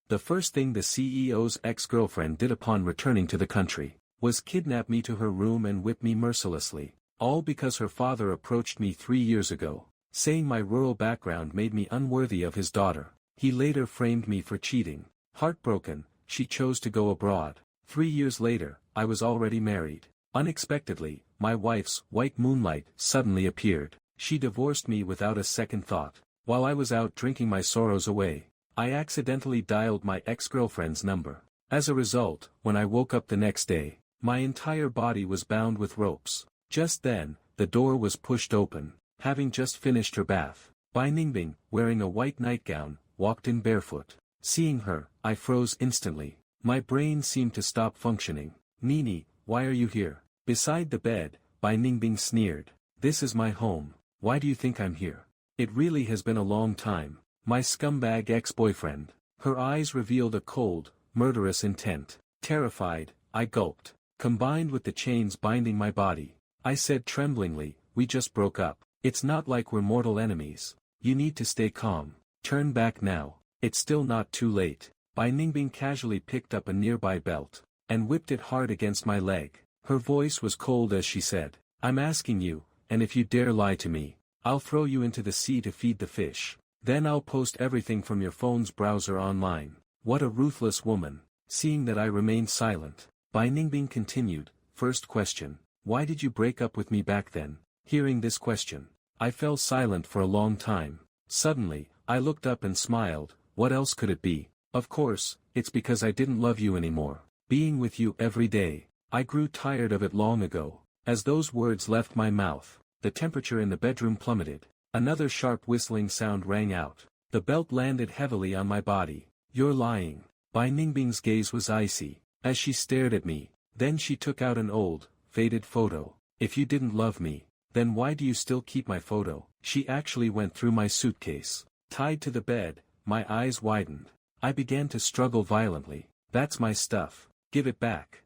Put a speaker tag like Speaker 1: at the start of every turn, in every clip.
Speaker 1: The first thing the CEO's ex-girlfriend did upon returning to the country was kidnap me to her room and whip me mercilessly, all because her father approached me 3 years ago, saying my rural background made me unworthy of his daughter. He later framed me for cheating. Heartbroken, she chose to go abroad. 3 years later, I was already married. Unexpectedly, my wife's white moonlight suddenly appeared. She divorced me without a second thought. While I was out drinking my sorrows away, I accidentally dialed my ex-girlfriend's number. As a result, when I woke up the next day, my entire body was bound with ropes. Just then, the door was pushed open. Having just finished her bath, Bai Ningbing, wearing a white nightgown, walked in barefoot. Seeing her, I froze instantly. My brain seemed to stop functioning. "Nini, why are you here?" Beside the bed, Bai Ningbing sneered. "This is my home. Why do you think I'm here?" "It really has been a long time. My scumbag ex-boyfriend." Her eyes revealed a cold, murderous intent. Terrified, I gulped. "Combined with the chains binding my body," I said tremblingly, "we just broke up. It's not like we're mortal enemies. You need to stay calm. Turn back now. It's still not too late." Bai Ningbing casually picked up a nearby belt and whipped it hard against my leg. Her voice was cold as she said, "I'm asking you, and if you dare lie to me, I'll throw you into the sea to feed the fish. Then I'll post everything from your phone's browser online." What a ruthless woman. Seeing that I remained silent, Bai Ningbing continued, "First question, why did you break up with me back then?" Hearing this question, I fell silent for a long time. Suddenly, I looked up and smiled. What else could it be? Of course, it's because I didn't love you anymore. Being with you every day, I grew tired of it long ago. As those words left my mouth, the temperature in the bedroom plummeted. Another sharp whistling sound rang out. The belt landed heavily on my body. "You're lying." Bai Ningbing's gaze was icy, as she stared at me. Then she took out an old, faded photo. "If you didn't love me, then why do you still keep my photo?" She actually went through my suitcase. Tied to the bed, my eyes widened. I began to struggle violently. "That's my stuff. Give it back."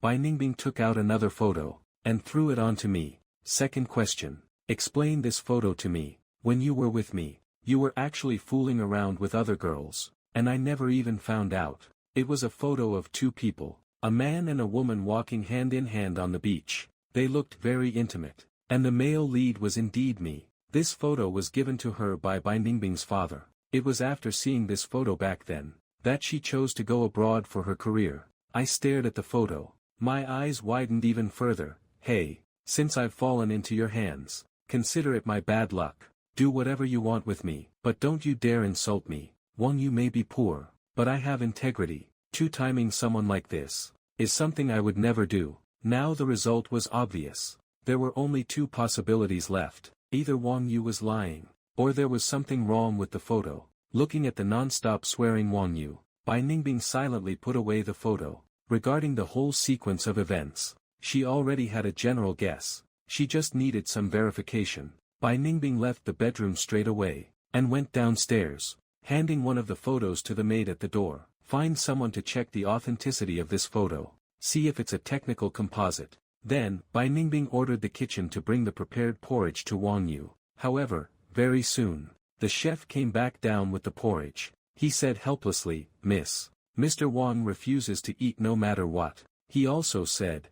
Speaker 1: Bai Ningbing took out another photo and threw it onto me. "Second question. Explain this photo to me. When you were with me, you were actually fooling around with other girls, and I never even found out." It was a photo of two people, a man and a woman walking hand in hand on the beach. They looked very intimate, and the male lead was indeed me. This photo was given to her by Bai Ningbing's father. It was after seeing this photo back then that she chose to go abroad for her career. I stared at the photo. My eyes widened even further. "Hey, since I've fallen into your hands, consider it my bad luck. Do whatever you want with me, but don't you dare insult me. One, you may be poor, but I have integrity. Two, timing someone like this is something I would never do." Now the result was obvious. There were only two possibilities left. Either Wang Yu was lying, or there was something wrong with the photo. Looking at the non-stop swearing Wang Yu, Bai Ningbing silently put away the photo. Regarding the whole sequence of events, she already had a general guess. She just needed some verification. Bai Ningbing left the bedroom straight away, and went downstairs, handing one of the photos to the maid at the door. "Find someone to check the authenticity of this photo. See if it's a technical composite." Then, Bai Ningbing ordered the kitchen to bring the prepared porridge to Wang Yu. However, very soon, the chef came back down with the porridge. He said helplessly, Mr. Wang refuses to eat no matter what. He also said.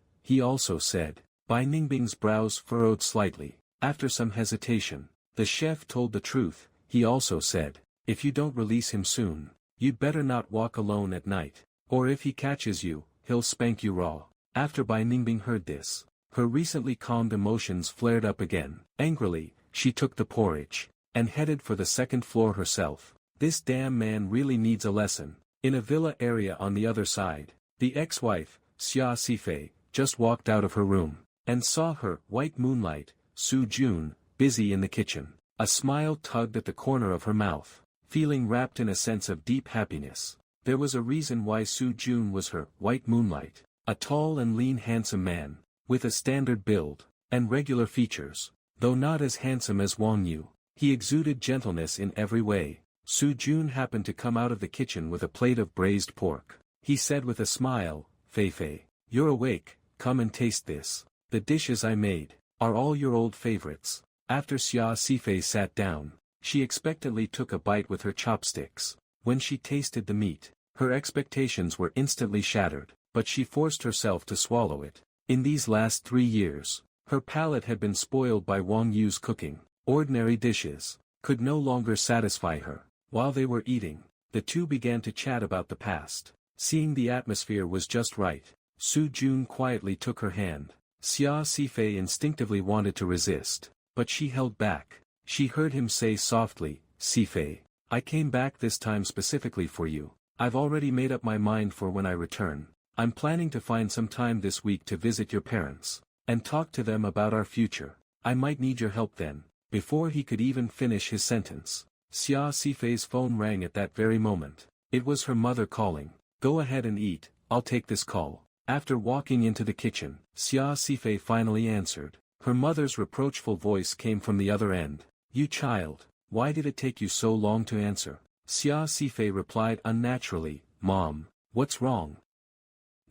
Speaker 1: Bai Ningbing's brows furrowed slightly. After some hesitation, the chef told the truth. He also said, "If you don't release him soon, you'd better not walk alone at night. Or if he catches you, he'll spank you raw." After Bai Ningbing heard this, her recently calmed emotions flared up again. Angrily, she took the porridge and headed for the second floor herself. This damn man really needs a lesson. In a villa area on the other side, the ex-wife, Xia Sifei, just walked out of her room and saw her white moonlight, Su Jun, busy in the kitchen. A smile tugged at the corner of her mouth, feeling wrapped in a sense of deep happiness. There was a reason why Su Jun was her white moonlight. A tall and lean handsome man, with a standard build, and regular features. Though not as handsome as Wang Yu, he exuded gentleness in every way. Su Jun happened to come out of the kitchen with a plate of braised pork. He said with a smile, "Fei, you're awake, come and taste this. The dishes I made are all your old favorites." After Xia Sifei sat down, she expectantly took a bite with her chopsticks. When she tasted the meat, her expectations were instantly shattered, but she forced herself to swallow it. In these last 3 years, her palate had been spoiled by Wang Yu's cooking. Ordinary dishes could no longer satisfy her. While they were eating, the two began to chat about the past. Seeing the atmosphere was just right, Su Jun quietly took her hand. Xia Sifei instinctively wanted to resist, but she held back. She heard him say softly, "Sifei, I came back this time specifically for you. I've already made up my mind for when I return. I'm planning to find some time this week to visit your parents, and talk to them about our future. I might need your help then." Before he could even finish his sentence, Xia Sifei's phone rang at that very moment. It was her mother calling. "Go ahead and eat, I'll take this call." After walking into the kitchen, Xia Sifei finally answered. Her mother's reproachful voice came from the other end. "You child, why did it take you so long to answer?" Xia Sifei replied unnaturally, "Mom, what's wrong?"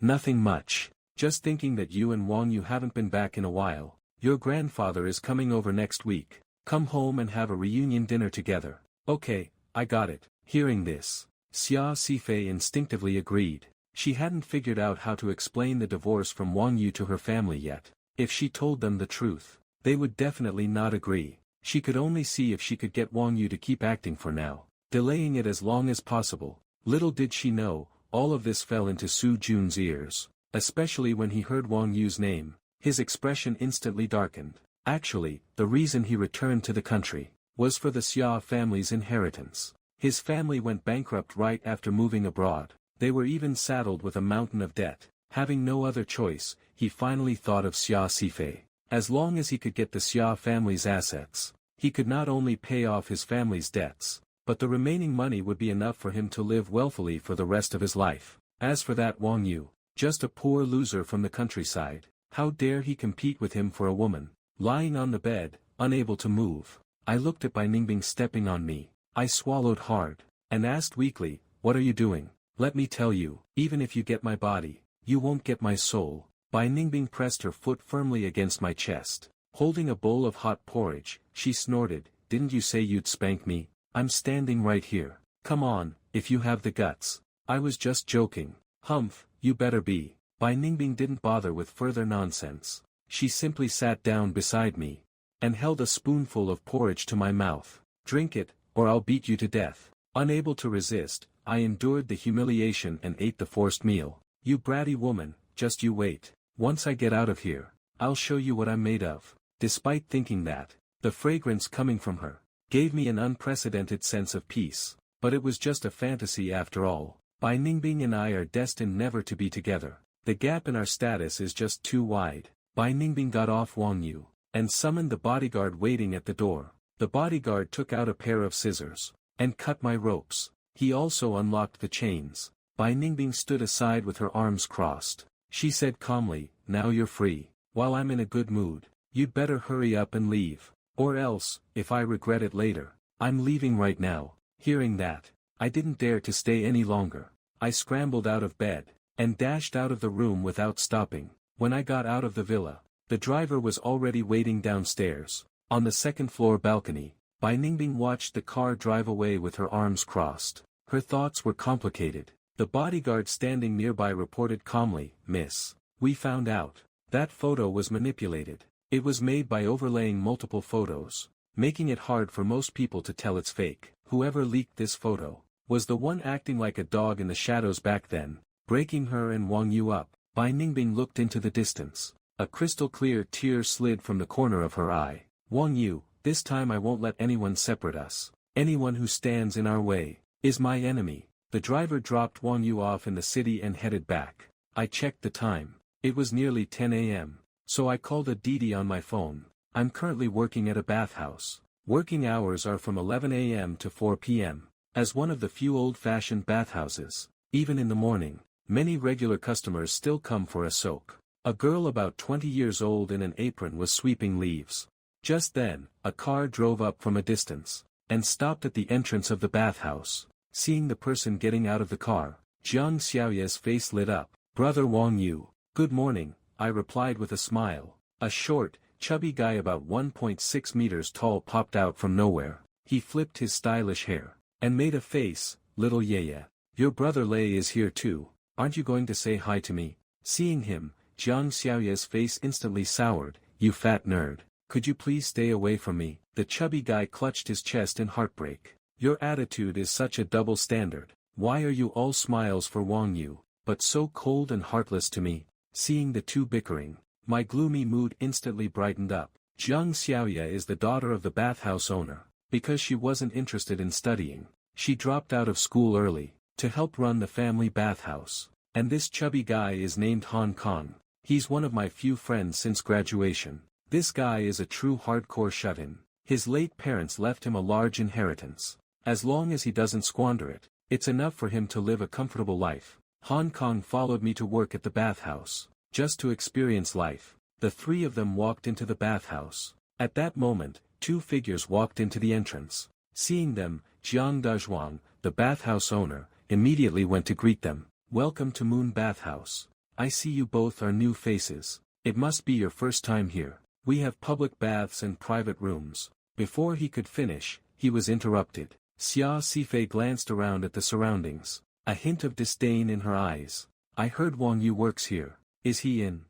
Speaker 1: "Nothing much. Just thinking that you and Wang Yu haven't been back in a while. Your grandfather is coming over next week. Come home and have a reunion dinner together." "Okay, I got it." Hearing this, Xia Sifei instinctively agreed. She hadn't figured out how to explain the divorce from Wang Yu to her family yet. If she told them the truth, they would definitely not agree. She could only see if she could get Wang Yu to keep acting for now, delaying it as long as possible. Little did she know, all of this fell into Su Jun's ears, especially when he heard Wang Yu's name. His expression instantly darkened. Actually, the reason he returned to the country was for the Xia family's inheritance. His family went bankrupt right after moving abroad. They were even saddled with a mountain of debt. Having no other choice, he finally thought of Xia Sifei. As long as he could get the Xia family's assets, he could not only pay off his family's debts, but the remaining money would be enough for him to live wealthily for the rest of his life. As for that Wang Yu, just a poor loser from the countryside, how dare he compete with him for a woman? Lying on the bed, unable to move, I looked at Bai Ningbing stepping on me. I swallowed hard, and asked weakly, "What are you doing?" "Let me tell you, even if you get my body, you won't get my soul." Bai Ningbing pressed her foot firmly against my chest. Holding a bowl of hot porridge, she snorted, "Didn't you say you'd spank me? I'm standing right here. Come on, if you have the guts." "I was just joking." "Humph, you better be." Bai Ningbing didn't bother with further nonsense. She simply sat down beside me, and held a spoonful of porridge to my mouth. "Drink it, or I'll beat you to death." Unable to resist, I endured the humiliation and ate the forced meal. "You bratty woman, just you wait. Once I get out of here, I'll show you what I'm made of." Despite thinking that, the fragrance coming from her gave me an unprecedented sense of peace, but it was just a fantasy after all. Bai Ningbing and I are destined never to be together. The gap in our status is just too wide. Bai Ningbing got off Wang Yu, and summoned the bodyguard waiting at the door. The bodyguard took out a pair of scissors, and cut my ropes. He also unlocked the chains. Bai Ningbing stood aside with her arms crossed. She said calmly, "Now you're free. While I'm in a good mood, you'd better hurry up and leave. Or else, if I regret it later, I'm leaving right now." Hearing that, I didn't dare to stay any longer. I scrambled out of bed, and dashed out of the room without stopping. When I got out of the villa, the driver was already waiting downstairs. On the second-floor balcony, Bai Ningbing watched the car drive away with her arms crossed. Her thoughts were complicated. The bodyguard standing nearby reported calmly, "Miss, we found out. That photo was manipulated. It was made by overlaying multiple photos, making it hard for most people to tell it's fake. Whoever leaked this photo was the one acting like a dog in the shadows back then, breaking her and Wang Yu up." Bai Ningbing looked into the distance. A crystal-clear tear slid from the corner of her eye. "Wang Yu, this time I won't let anyone separate us. Anyone who stands in our way is my enemy." The driver dropped Wang Yu off in the city and headed back. I checked the time. It was nearly 10 a.m. So I called a Didi on my phone. "I'm currently working at a bathhouse. Working hours are from 11 a.m. to 4 p.m. As one of the few old-fashioned bathhouses, even in the morning, many regular customers still come for a soak." A girl about 20 years old in an apron was sweeping leaves. Just then, a car drove up from a distance, and stopped at the entrance of the bathhouse. Seeing the person getting out of the car, Jiang Xiaoye's face lit up. "Brother Wang Yu." "Good morning," I replied with a smile. A short, chubby guy about 1.6 meters tall popped out from nowhere. He flipped his stylish hair, and made a face, little Yaya. Your brother Lei is here too, aren't you going to say hi to me? Seeing him, Jiang Xiaoya's face instantly soured. You fat nerd. Could you please stay away from me? The chubby guy clutched his chest in heartbreak. Your attitude is such a double standard. Why are you all smiles for Wang Yu, but so cold and heartless to me? Seeing the two bickering, my gloomy mood instantly brightened up. Jiang Xiaoya is the daughter of the bathhouse owner. Because she wasn't interested in studying, she dropped out of school early, to help run the family bathhouse. And this chubby guy is named Hong Kong. He's one of my few friends since graduation. This guy is a true hardcore shut-in. His late parents left him a large inheritance. As long as he doesn't squander it, it's enough for him to live a comfortable life. Hong Kong followed me to work at the bathhouse, just to experience life. The three of them walked into the bathhouse. At that moment, two figures walked into the entrance. Seeing them, Jiang Dazhuang, the bathhouse owner, immediately went to greet them. Welcome to Moon Bathhouse. I see you both are new faces. It must be your first time here. We have public baths and private rooms. Before he could finish, he was interrupted. Xia Sifei glanced around at the surroundings, a hint of disdain in her eyes. I heard Wang Yu works here. Is he in?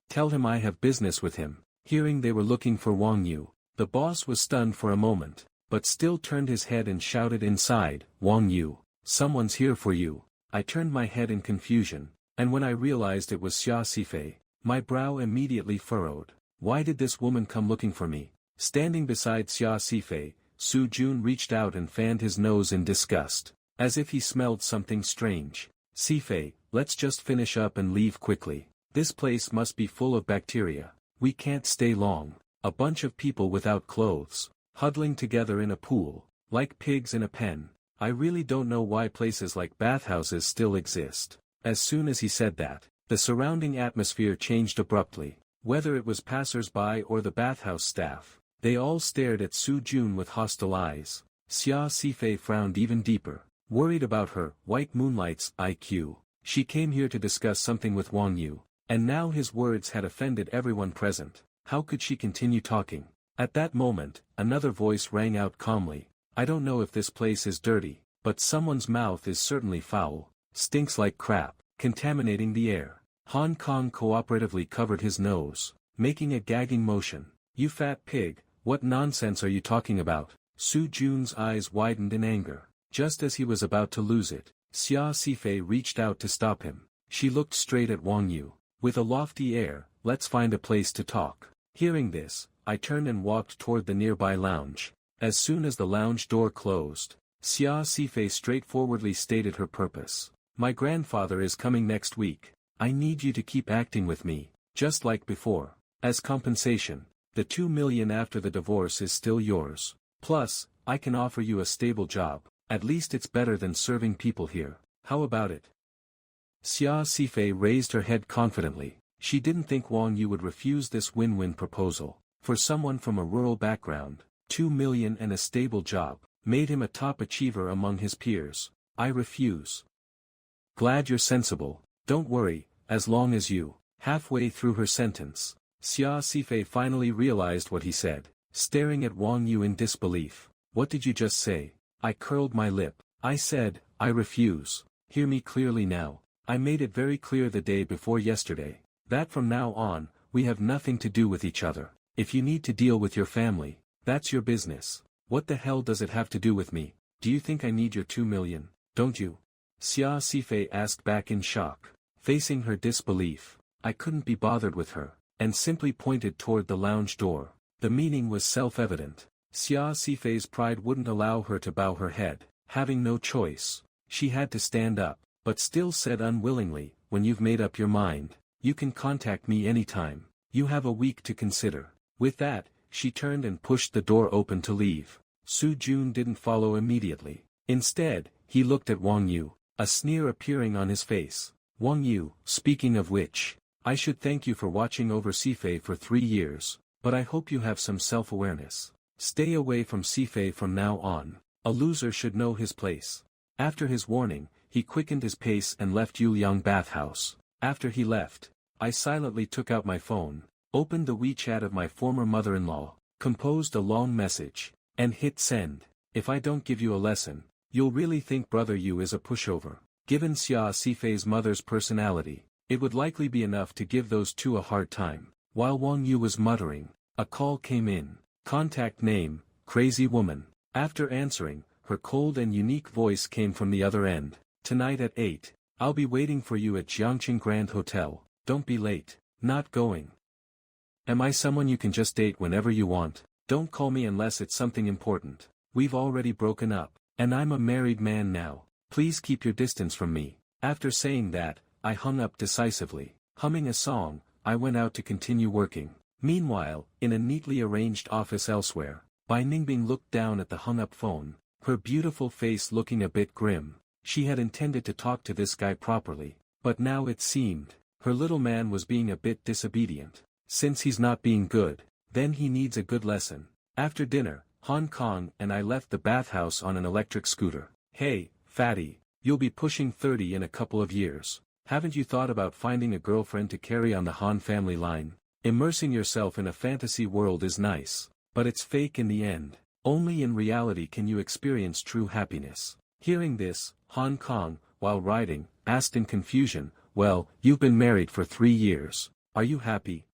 Speaker 1: Tell him I have business with him. Hearing they were looking for Wang Yu, the boss was stunned for a moment, but still turned his head and shouted inside, Wang Yu, someone's here for you. I turned my head in confusion, and when I realized it was Xia Sifei, my brow immediately furrowed. Why did this woman come looking for me? Standing beside Xia Sifei, Su Jun reached out and fanned his nose in disgust, as if he smelled something strange. Sifei, let's just finish up and leave quickly. This place must be full of bacteria. We can't stay long. A bunch of people without clothes, huddling together in a pool, like pigs in a pen. I really don't know why places like bathhouses still exist. As soon as he said that, the surrounding atmosphere changed abruptly. Whether it was passers-by or the bathhouse staff, they all stared at Su Jun with hostile eyes. Xia Sifei frowned even deeper, worried about her White Moonlight's IQ. She came here to discuss something with Wang Yu, and now his words had offended everyone present. How could she continue talking? At that moment, another voice rang out calmly. I don't know if this place is dirty, but someone's mouth is certainly foul. Stinks like crap, contaminating the air. Hong Kong cooperatively covered his nose, making a gagging motion. You fat pig, what nonsense are you talking about? Su Jun's eyes widened in anger. Just as he was about to lose it, Xia Sifei reached out to stop him. She looked straight at Wang Yu. With a lofty air, let's find a place to talk. Hearing this, I turned and walked toward the nearby lounge. As soon as the lounge door closed, Xia Sifei straightforwardly stated her purpose. My grandfather is coming next week. I need you to keep acting with me, just like before. As compensation, the 2 million after the divorce is still yours. Plus, I can offer you a stable job. At least it's better than serving people here. How about it? Xia Sifei raised her head confidently. She didn't think Wang Yu would refuse this win-win proposal. For someone from a rural background, 2 million and a stable job, made him a top achiever among his peers. I refuse. Glad you're sensible. Don't worry, as long as you. Halfway through her sentence, Xia Sifei finally realized what he said, staring at Wang Yu in disbelief. What did you just say? I curled my lip. I said, I refuse. Hear me clearly now. I made it very clear the day before yesterday, that from now on, we have nothing to do with each other. If you need to deal with your family, that's your business. What the hell does it have to do with me? Do you think I need your 2 million, don't you? Xia Sifei asked back in shock. Facing her disbelief, I couldn't be bothered with her, and simply pointed toward the lounge door. The meaning was self-evident. Xia Sifei's pride wouldn't allow her to bow her head. Having no choice, she had to stand up, but still said unwillingly, when you've made up your mind, you can contact me anytime. You have a week to consider. With that, she turned and pushed the door open to leave. Su Jun didn't follow immediately. Instead, he looked at Wang Yu, a sneer appearing on his face. Wang Yu, speaking of which, I should thank you for watching over Sifei for 3 years, but I hope you have some self-awareness. Stay away from Sifei from now on. A loser should know his place. After his warning, he quickened his pace and left Yuliang bathhouse. After he left, I silently took out my phone, opened the WeChat of my former mother-in-law, composed a long message, and hit send. If I don't give you a lesson, You'll really think brother Yu is a pushover. Given Xia Sifei's mother's personality, it would likely be enough to give those two a hard time. While Wang Yu was muttering, a call came in. Contact name, Crazy Woman. After answering, her cold and unique voice came from the other end. Tonight at 8, I'll be waiting for you at Jiangqing Grand Hotel. Don't be late. Not going. Am I someone you can just date whenever you want? Don't call me unless it's something important. We've already broken up, and I'm a married man now. Please keep your distance from me. After saying that, I hung up decisively. Humming a song, I went out to continue working. Meanwhile, in a neatly arranged office elsewhere, Bai Ningbing looked down at the hung-up phone, her beautiful face looking a bit grim. She had intended to talk to this guy properly, but now it seemed, her little man was being a bit disobedient. Since he's not being good, then he needs a good lesson. After dinner, Hong Kong and I left the bathhouse on an electric scooter. Hey, fatty, you'll be pushing 30 in a couple of years. Haven't you thought about finding a girlfriend to carry on the Han family line? Immersing yourself in a fantasy world is nice, but it's fake in the end. Only in reality can you experience true happiness. Hearing this, Hong Kong, while riding, asked in confusion, well, you've been married for 3 years. Are you happy?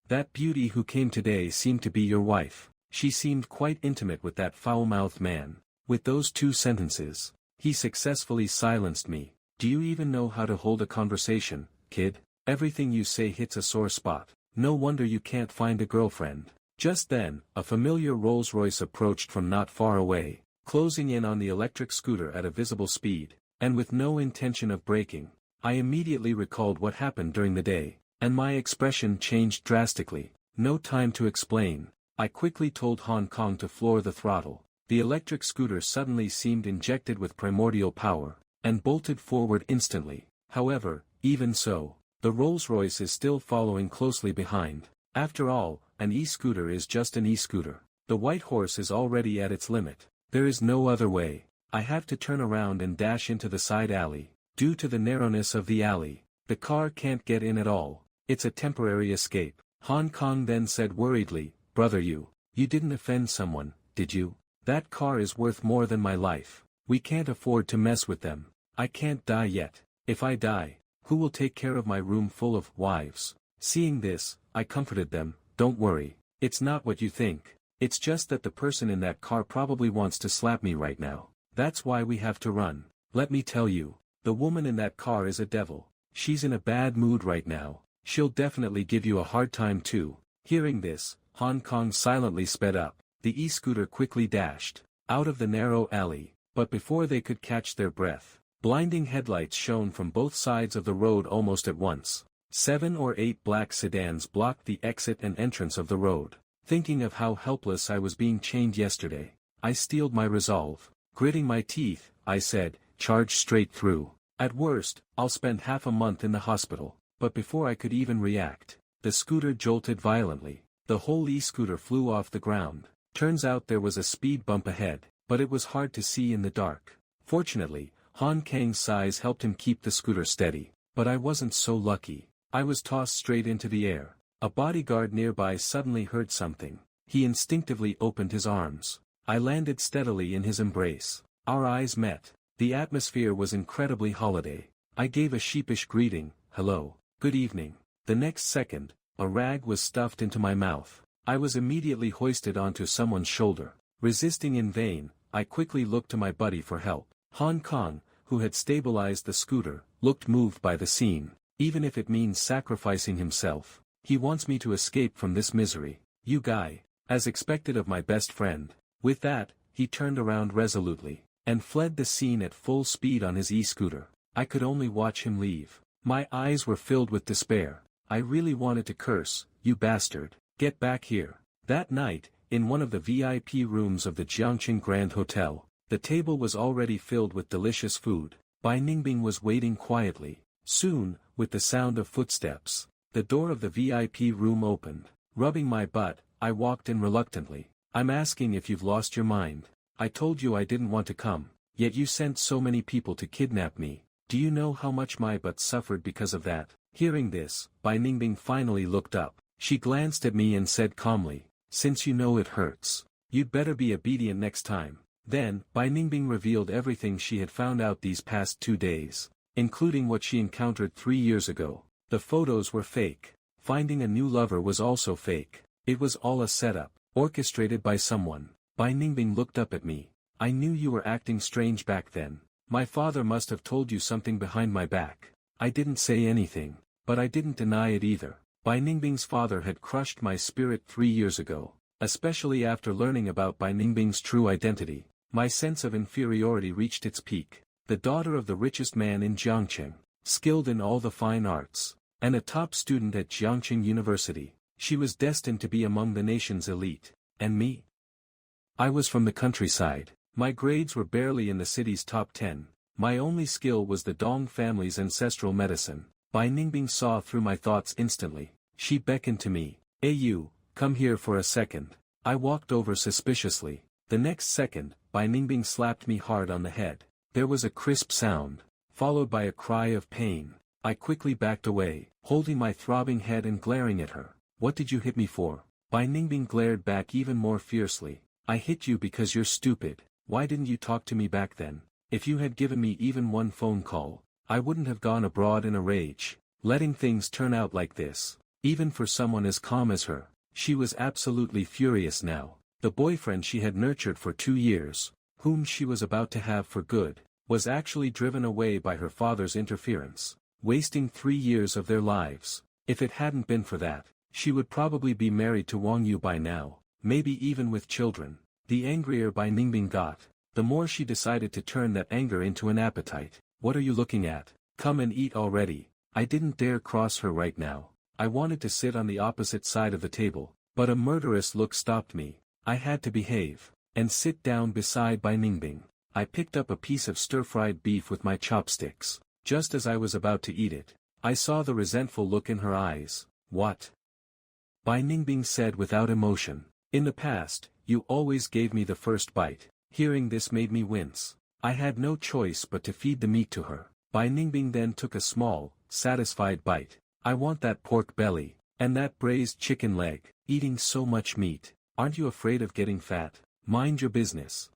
Speaker 1: That beauty who came today seemed to be your wife. She seemed quite intimate with that foul-mouthed man. With those 2 sentences, he successfully silenced me. Do you even know how to hold a conversation, kid? Everything you say hits a sore spot. No wonder you can't find a girlfriend. Just then, a familiar Rolls-Royce approached from not far away, closing in on the electric scooter at a visible speed, and with no intention of braking. I immediately recalled what happened during the day, and my expression changed drastically. No time to explain. I quickly told Hong Kong to floor the throttle. The electric scooter suddenly seemed injected with primordial power, and bolted forward instantly. However, even so, the Rolls-Royce is still following closely behind. After all, an e-scooter is just an e-scooter. The white horse is already at its limit. There is no other way. I have to turn around and dash into the side alley. Due to the narrowness of the alley, the car can't get in at all. It's a temporary escape. Hong Kong then said worriedly, brother you didn't offend someone, did you? That car is worth more than my life. We can't afford to mess with them. I can't die yet. If I die, who will take care of my room full of wives? Seeing this, I comforted them, don't worry. It's not what you think. It's just that the person in that car probably wants to slap me right now. That's why we have to run. Let me tell you, the woman in that car is a devil. She's in a bad mood right now. She'll definitely give you a hard time too. Hearing this, Hong Kong silently sped up. The e-scooter quickly dashed out of the narrow alley, but before they could catch their breath, blinding headlights shone from both sides of the road almost at once. 7 or 8 black sedans blocked the exit and entrance of the road. Thinking of how helpless I was being chained yesterday, I steeled my resolve. Gritting my teeth, I said, charge straight through. At worst, I'll spend half a month in the hospital. But before I could even react, the scooter jolted violently. The whole e-scooter flew off the ground. Turns out there was a speed bump ahead, but it was hard to see in the dark. Fortunately, Han Kang's size helped him keep the scooter steady, but I wasn't so lucky. I was tossed straight into the air. A bodyguard nearby suddenly heard something. He instinctively opened his arms. I landed steadily in his embrace. Our eyes met. The atmosphere was incredibly holiday. I gave a sheepish greeting, hello, good evening. The next second, a rag was stuffed into my mouth. I was immediately hoisted onto someone's shoulder. Resisting in vain, I quickly looked to my buddy for help. Hong Kong, who had stabilized the scooter, looked moved by the scene. Even if it means sacrificing himself, he wants me to escape from this misery. You guy, as expected of my best friend. With that, he turned around resolutely, and fled the scene at full speed on his e-scooter. I could only watch him leave. My eyes were filled with despair. I really wanted to curse, you bastard, get back here. That night, in one of the VIP rooms of the Jiangqing Grand Hotel, the table was already filled with delicious food. Bai Ningbing was waiting quietly. Soon, with the sound of footsteps, the door of the VIP room opened. Rubbing my butt, I walked in reluctantly. I'm asking if you've lost your mind. I told you I didn't want to come, yet you sent so many people to kidnap me. Do you know how much my butt suffered because of that? Hearing this, Bai Ningbing finally looked up. She glanced at me and said calmly, since you know it hurts, you'd better be obedient next time. Then, Bai Ningbing revealed everything she had found out these past 2 days, including what she encountered 3 years ago. The photos were fake. Finding a new lover was also fake. It was all a setup, orchestrated by someone. Bai Ningbing looked up at me. I knew you were acting strange back then. My father must have told you something behind my back. I didn't say anything, but I didn't deny it either. Bai Ningbing's father had crushed my spirit 3 years ago, especially after learning about Bai Ningbing's true identity. My sense of inferiority reached its peak. The daughter of the richest man in Jiangqing, skilled in all the fine arts, and a top student at Jiangqing University. She was destined to be among the nation's elite. And me? I was from the countryside. My grades were barely in the city's top 10. My only skill was the Dong family's ancestral medicine. Bai Ningbing saw through my thoughts instantly. She beckoned to me. "Hey you, come here for a second." I walked over suspiciously. The next second, Bai Ningbing slapped me hard on the head. There was a crisp sound, followed by a cry of pain. I quickly backed away, holding my throbbing head and glaring at her. "What did you hit me for?" Bai Ningbing glared back even more fiercely. "I hit you because you're stupid. Why didn't you talk to me back then? If you had given me even one phone call, I wouldn't have gone abroad in a rage. Letting things turn out like this, even for someone as calm as her." She was absolutely furious now. The boyfriend she had nurtured for 2 years, whom she was about to have for good, was actually driven away by her father's interference, wasting 3 years of their lives. If it hadn't been for that, she would probably be married to Wang Yu by now, maybe even with children. The angrier Bai Ningbing got, the more she decided to turn that anger into an appetite. "What are you looking at? Come and eat already." I didn't dare cross her right now. I wanted to sit on the opposite side of the table, but a murderous look stopped me. I had to behave, and sit down beside Bai Ningbing. I picked up a piece of stir-fried beef with my chopsticks. Just as I was about to eat it, I saw the resentful look in her eyes. "What?" Bai Ningbing said without emotion. "In the past, you always gave me the first bite." Hearing this made me wince. I had no choice but to feed the meat to her. Bai Ningbing then took a small, satisfied bite. "I want that pork belly, and that braised chicken leg. Eating so much meat. Aren't you afraid of getting fat? Mind your business.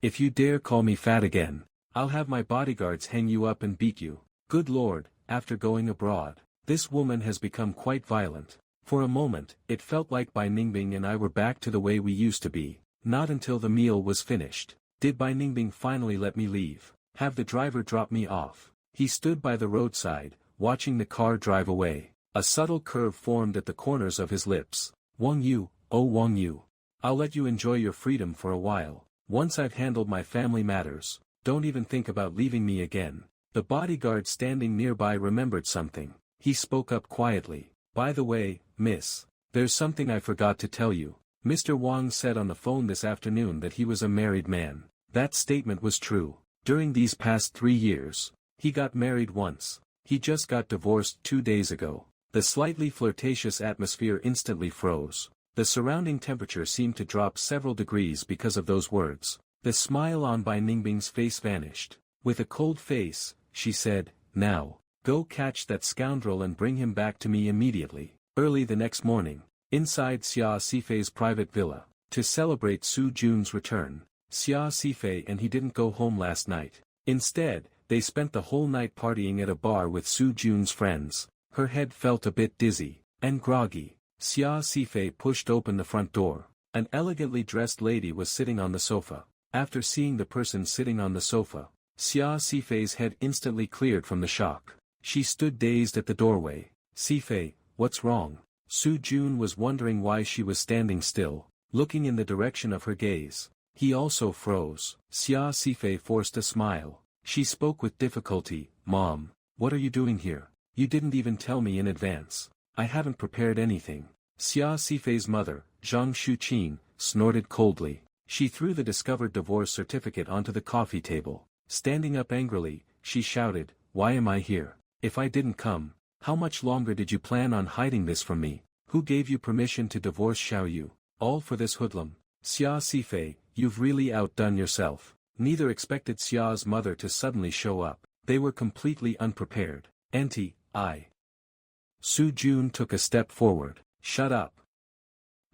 Speaker 1: If you dare call me fat again, I'll have my bodyguards hang you up and beat you." Good Lord, after going abroad, this woman has become quite violent. For a moment, it felt like Bai Ningbing and I were back to the way we used to be. Not until the meal was finished did Bai Ningbing finally let me leave. "Have the driver drop me off." He stood by the roadside, watching the car drive away. A subtle curve formed at the corners of his lips. "Wang Yu, oh Wang Yu. I'll let you enjoy your freedom for a while. Once I've handled my family matters, don't even think about leaving me again." The bodyguard standing nearby remembered something. He spoke up quietly. "By the way, miss, there's something I forgot to tell you. Mr. Wang said on the phone this afternoon that he was a married man." That statement was true. During these past 3 years, he got married once. He just got divorced 2 days ago. The slightly flirtatious atmosphere instantly froze. The surrounding temperature seemed to drop several degrees because of those words. The smile on Bai Ningbing's face vanished. With a cold face, she said, "Now, go catch that scoundrel and bring him back to me immediately." Early the next morning, inside Xia Sifei's private villa, to celebrate Su Jun's return, Xia Sifei and he didn't go home last night. Instead, they spent the whole night partying at a bar with Su Jun's friends. Her head felt a bit dizzy and groggy. Xia Sifei pushed open the front door. An elegantly dressed lady was sitting on the sofa. After seeing the person sitting on the sofa, Xia Sifei's head instantly cleared from the shock. She stood dazed at the doorway. "Sifei, what's wrong?" Su Jun was wondering why she was standing still, looking in the direction of her gaze. He also froze. Xia Sifei forced a smile. She spoke with difficulty. "Mom, what are you doing here? You didn't even tell me in advance." "I haven't prepared anything." Xia Sifei's mother, Zhang Shuqin, snorted coldly. She threw the discovered divorce certificate onto the coffee table. Standing up angrily, she shouted, "Why am I here? If I didn't come, how much longer did you plan on hiding this from me? Who gave you permission to divorce Xiao Yu? All for this hoodlum? Xia Sifei, you've really outdone yourself." Neither expected Xia's mother to suddenly show up. They were completely unprepared. "Auntie, I..." Su Jun took a step forward. "Shut up."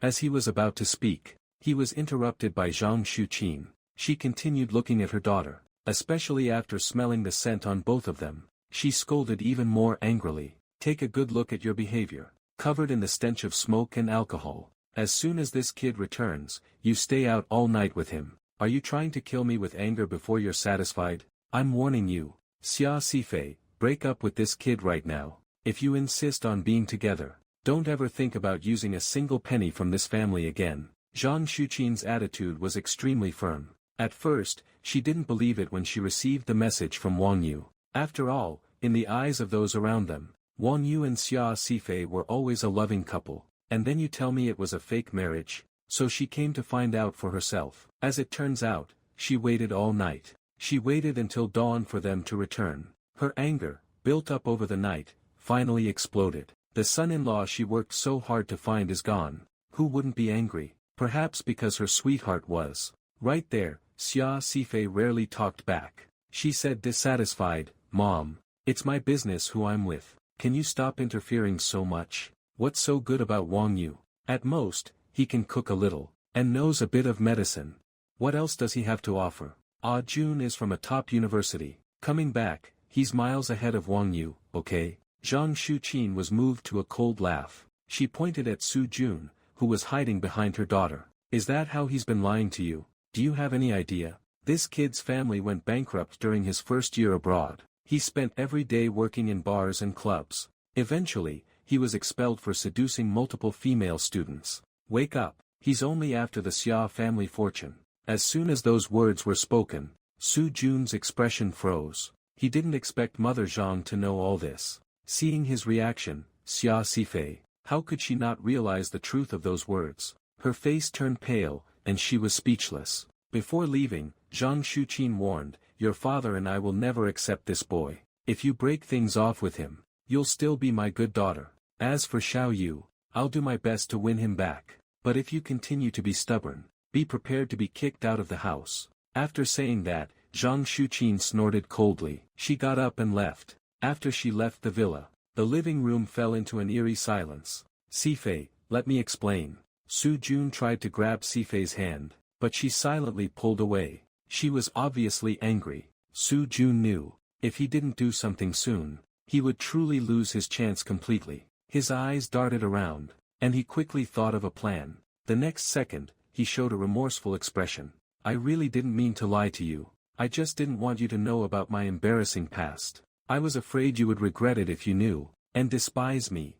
Speaker 1: As he was about to speak, he was interrupted by Zhang Shuqin. She continued looking at her daughter, especially after smelling the scent on both of them. She scolded even more angrily. Take a good look at your behavior. Covered in the stench of smoke and alcohol. As soon as this kid returns, you stay out all night with him. Are you trying to kill me with anger before you're satisfied? I'm warning you. Xia Sifei, break up with this kid right now. If you insist on being together, don't ever think about using a single penny from this family again. Zhang Shuqin's attitude was extremely firm. At first, she didn't believe it when she received the message from Wang Yu. After all, in the eyes of those around them, Wang Yu and Xia Sifei were always a loving couple. And then you tell me it was a fake marriage? So she came to find out for herself. As it turns out, she waited all night. She waited until dawn for them to return. Her anger, built up over the night, finally exploded. The son-in-law she worked so hard to find is gone. Who wouldn't be angry? Perhaps because her sweetheart was. Right there, Xia Sifei rarely talked back. She said dissatisfied, Mom, it's my business who I'm with. Can you stop interfering so much? What's so good about Wang Yu? At most, he can cook a little, and knows a bit of medicine. What else does he have to offer? Ah Jun is from a top university. Coming back, he's miles ahead of Wang Yu, okay? Zhang Shuqin was moved to a cold laugh. She pointed at Su Jun, who was hiding behind her daughter. Is that how he's been lying to you? Do you have any idea? This kid's family went bankrupt during his first year abroad. He spent every day working in bars and clubs. Eventually, he was expelled for seducing multiple female students. Wake up, he's only after the Xia family fortune. As soon as those words were spoken, Su Jun's expression froze. He didn't expect Mother Zhang to know all this. Seeing his reaction, Xia Sifei, how could she not realize the truth of those words? Her face turned pale, and she was speechless. Before leaving, Zhang Shuqin warned, your father and I will never accept this boy. If you break things off with him, you'll still be my good daughter. As for Xiao Yu, I'll do my best to win him back. But if you continue to be stubborn, be prepared to be kicked out of the house. After saying that, Zhang Shuqin snorted coldly. She got up and left. After she left the villa, the living room fell into an eerie silence. Sifei, let me explain. Su Jun tried to grab Sifei's hand, but she silently pulled away. She was obviously angry. Su Jun knew, if he didn't do something soon, he would truly lose his chance completely. His eyes darted around, and he quickly thought of a plan. The next second, he showed a remorseful expression. I really didn't mean to lie to you. I just didn't want you to know about my embarrassing past. I was afraid you would regret it if you knew, and despise me.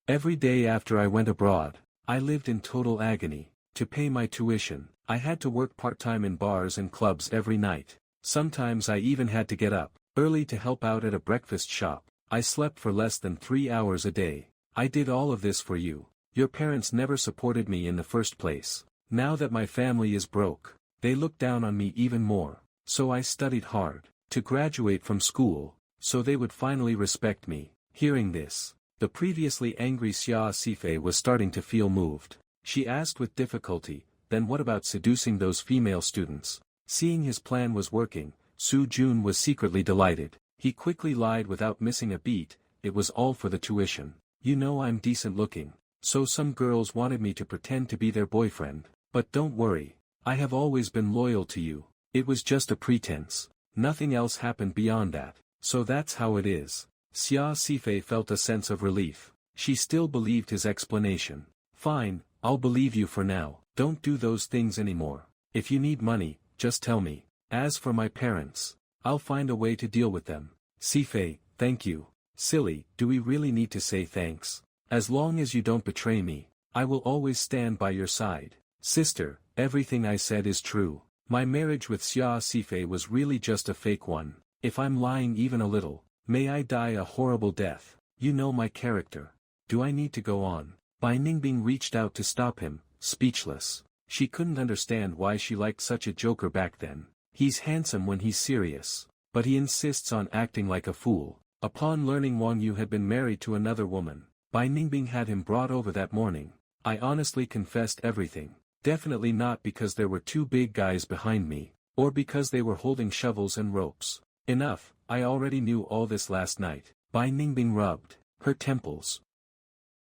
Speaker 1: Every day after I went abroad, I lived in total agony. To pay my tuition, I had to work part-time in bars and clubs every night. Sometimes I even had to get up early to help out at a breakfast shop. I slept for less than 3 hours a day. I did all of this for you. Your parents never supported me in the first place. Now that my family is broke, they look down on me even more. So I studied hard, to graduate from school, so they would finally respect me. Hearing this, the previously angry Xia Sifei was starting to feel moved. She asked with difficulty, then what about seducing those female students? Seeing his plan was working, Su Jun was secretly delighted. He quickly lied without missing a beat, it was all for the tuition. You know I'm decent looking, so some girls wanted me to pretend to be their boyfriend. But don't worry, I have always been loyal to you. It was just a pretense. Nothing else happened beyond that. So that's how it is. Xia Sifei felt a sense of relief. She still believed his explanation. Fine, I'll believe you for now. Don't do those things anymore. If you need money, just tell me. As for my parents, I'll find a way to deal with them. Sifei, thank you. Silly, do we really need to say thanks? As long as you don't betray me, I will always stand by your side. Sister, everything I said is true. My marriage with Xia Sifei was really just a fake one. If I'm lying even a little, may I die a horrible death. You know my character. Do I need to go on? Bai Ningbing reached out to stop him, speechless. She couldn't understand why she liked such a joker back then. He's handsome when he's serious, but he insists on acting like a fool. Upon learning Wang Yu had been married to another woman, Bai Ningbing had him brought over that morning. I honestly confessed everything. Definitely not because there were two big guys behind me, or because they were holding shovels and ropes. Enough, I already knew all this last night. Bai Ningbing rubbed her temples.